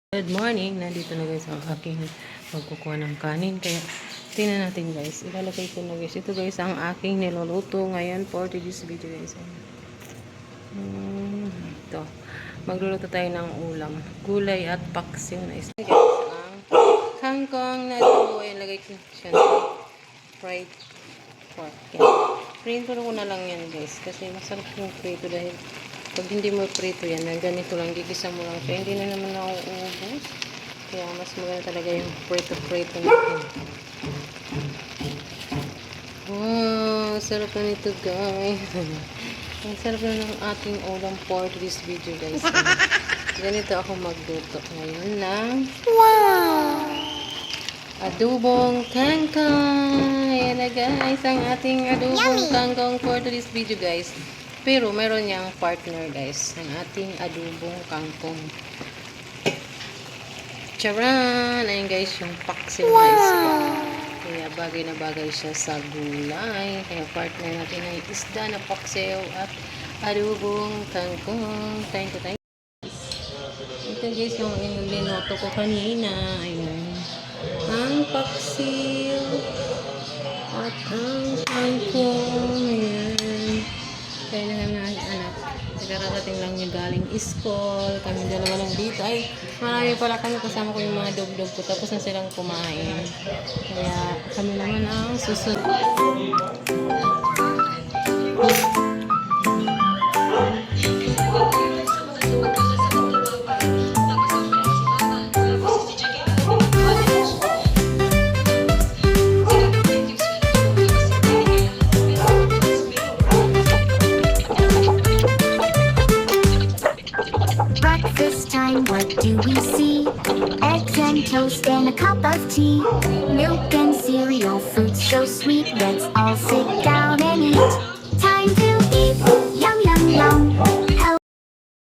Good morning! Nandito na guys ang aking magkukuha ng kanin. Kaya tingnan natin guys. Ilalagay ko na guys. Ito guys ang aking niluluto ngayon for today's video guys. Ito. Magluluto tayo ng ulam. Gulay at paksiw na isa. Guys, ang kangkong na ito. Ayan, lagay ko siya na fried pork. Prito ko na lang yan guys. Kasi masarap yung prito dahil pag hindi mo prito yan, ganito lang, gigisa mo lang siya. Hindi na naman ako uubos. Kaya mas maganda talaga yung prito-prito natin. Wow, sarap na nito guys. Ang sarap na ng ating ulam for this video guys. Ganito ako magluto ngayon ng adobong kangkong. Ayan na guys, ang ating adobong kangkong for this video guys. Pero meron niyang partner guys, ang ating adobong kangkong. Charan! Ayun guys, yung paksiw guys. Kaya bagay na bagay siya sa gulay. Kaya partner natin ay isda na paksiw at adobong kangkong. Tayo. Ito guys, yung nilinoto ko kanina. Ayun. Ang paksiw at ang kangkong. Ayan. Kaya na namin anak. Kararating lang yung galing school. Kami dalawa lang dito. Ay, marami pala kami. Kasama ko yung mga dog-dog ko. Tapos na silang kumain. Kaya kami naman ang susunod. Breakfast time, what do we see? Eggs and toast and a cup of tea. Milk and cereal, fruits so sweet. Let's all sit down and eat.